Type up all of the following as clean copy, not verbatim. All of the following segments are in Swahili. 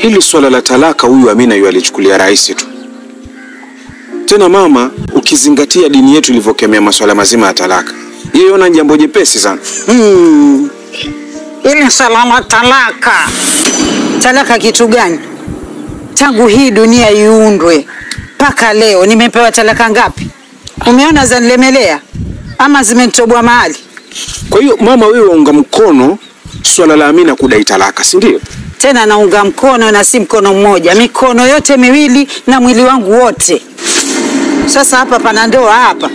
Hili swala la talaka huyu Amina yu alichukulia rahisi tu. Tena mama, ukizingatia dini yetu ilivyokemea masuala mazima ya talaka, yeye ona jambo jepesi sana. Ile swala la talaka. Talaka kitu gani? Tangu hii dunia iundwe mpaka leo nimepewa talaka ngapi? Umeona zanilemelea ama zimenitobwa mahali? Kwa hiyo mama, wewe unga mkono swala la Amina kudai talaka, si ndio? Tena naunga mkono na si mkono mmoja, mikono yote miwili na mwili wangu wote. Sasa hapa pana ndoa hapa.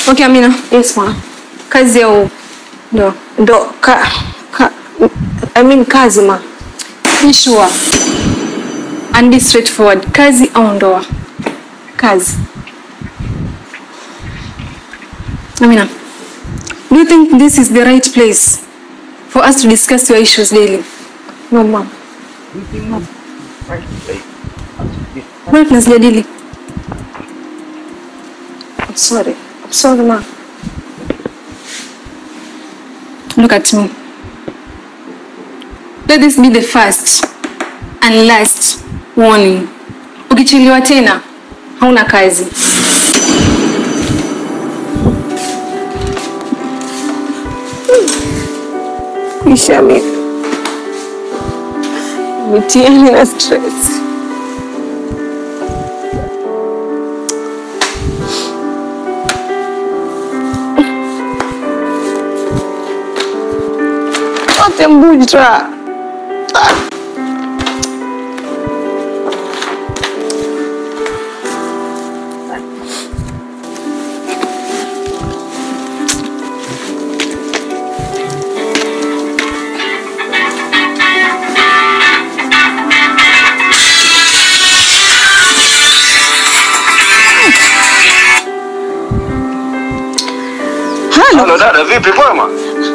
Okay, Amina. Yes, ma. Kazi yao. Kazi, ma. Be sure. And be straightforward. Kazi au ndoa? Kazi. Amina, do you think this is the right place for us to discuss your issues daily? No, ma'am. Wait, let's get I'm sorry, ma'am. Look at me. Let this be the first and last warning. Ukichelewa tena, hauna kazi. Ishami. Mitiani na stress. Ote mbujra. Halo dada, vipi kwema?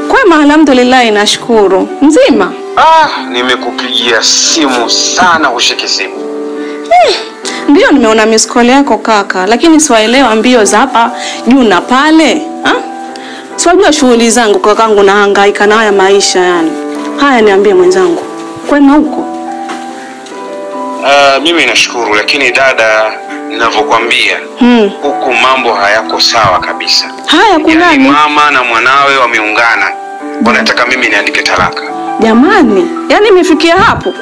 Kwema, alhamdulillah, nashukuru. Mzima? Nimekupigia simu sana ushike simu. Ndio nimeona miss call yako kaka, lakini siwaelewa mbio za hapa juu na pale. Siwajua shughuli zangu kakangu, na hangaika na haya maisha yani. Haya, niambie mwenzangu. Kwema huko? Mimi nashukuru, lakini dada, ninavyokuambia huku mambo hayako sawa kabisa. Haya, kuna nini? Mama na mwanawe wameungana. Wanataka mimi niandike talaka. Jamani, yani imefikia hapo?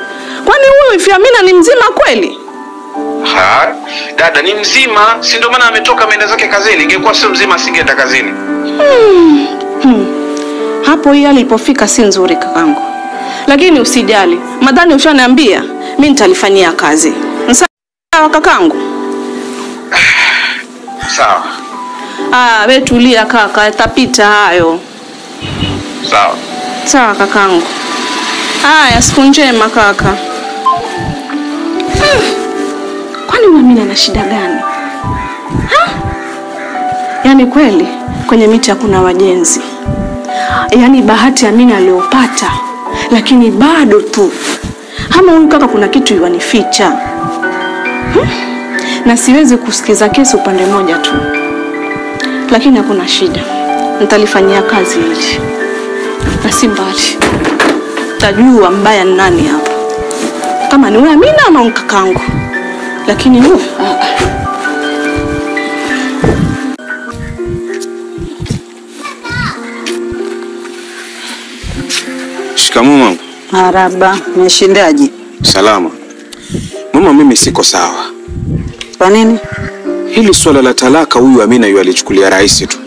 Kwani huyu Amina ni mzima kweli? Dada ni mzima, si ndio maana ametoka ameenda zake kazini. Ingekuwa sio mzima asingeenda kazini. Hapo hii alipofika si nzuri kakangu. Lakini usijali, madhani ushaniambia, mimi nitalifanyia kazi. Sawa kakangu? Sawa. Wewe tulia kaka, tapita hayo. Sawa. Sawa kakangu. Haya, siku njema kaka. Kwani Amina ana shida gani? Yaani kweli kwenye miti hakuna wajenzi. Yaani bahati Amina aliyopata, lakini bado tu. Ama huyu kaka kuna kitu yuanificha. Na siwezi kusikiza kesi upande moja tu. Lakini hakuna shida. Nitalifanyia kazi hili. Na si mbali. Tajua mbaya ni nani hapa. Kama ni wewe Amina ama kakangu. Lakini wewe Shikamoo mama. Marhaba, umeshindaje? Salama. Mama, mimi siko sawa. Kwa nini? Hili swala la talaka huyu Amina yu alichukulia rahisi tu.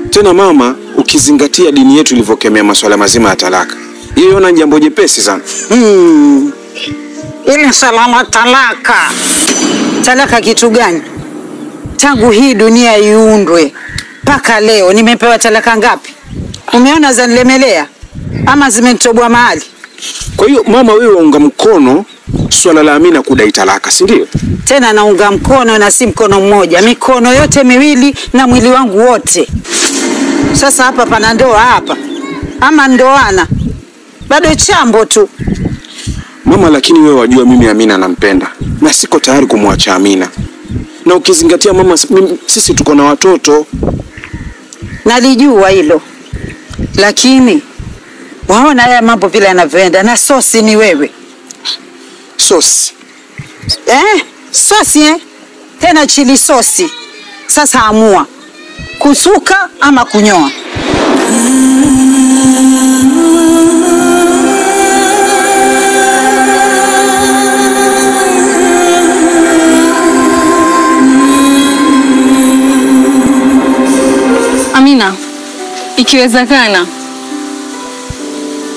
Tena mama, ukizingatia dini yetu ilivyokemea masuala mazima ya talaka, yeye ona jambo jepesi sana. Ile swala la talaka. Talaka kitu gani? Tangu hii dunia iundwe mpaka leo nimepewa talaka ngapi? Umeona zanilemelea ama zimenitobwa mahali? Kwa hiyo mama, wewe unga mkono swala la Amina kudai talaka, si ndio? Tena naunga mkono na si mkono mmoja, mikono yote miwili na mwili wangu wote. Sasa hapa pana ndoa hapa ama ndoana? Bado chambo tu. Mama, lakini wewe wajua mimi Amina nampenda na siko tayari kumwacha Amina. Na ukizingatia mama, sisi tuko na watoto. Nalijua hilo. lakini waona haya mambo vile yanavyoenda, na sosi ni wewe. Sosi. Sosi tena chili sosi. Sasa amua kusuka ama kunyoa. Amina, ikiwezekana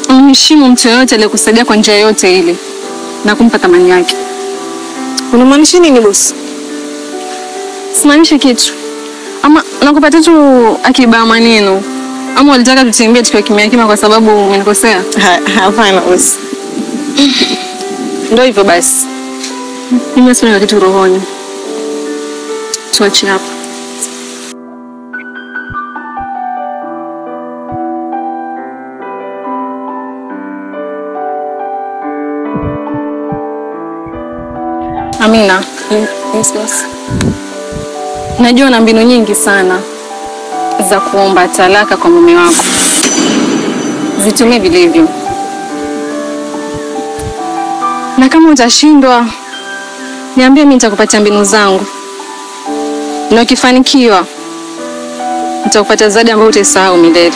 mheshimu mtu yoyote aliyekusaidia kwa njia yoyote ile na kumpa thamani yake. Unamaanisha nini bosi? Simaanishi kitu. Ama nakupata tu akiba maneno. Ama ulitaka tutembee tukiwa kimya kwa sababu umenikosea? Hapana bosi. Ndio hivyo basi. Mimi sina kitu rohoni. Tuache hapa. Amina. Yes boss. Najua na mbinu nyingi sana za kuomba talaka kwa mume wako. Zitumie vilivyo. Na kama utashindwa, niambie mimi nitakupatia mbinu zangu. Na ukifanikiwa, nitakupatia zawadi ambayo utasahau milele.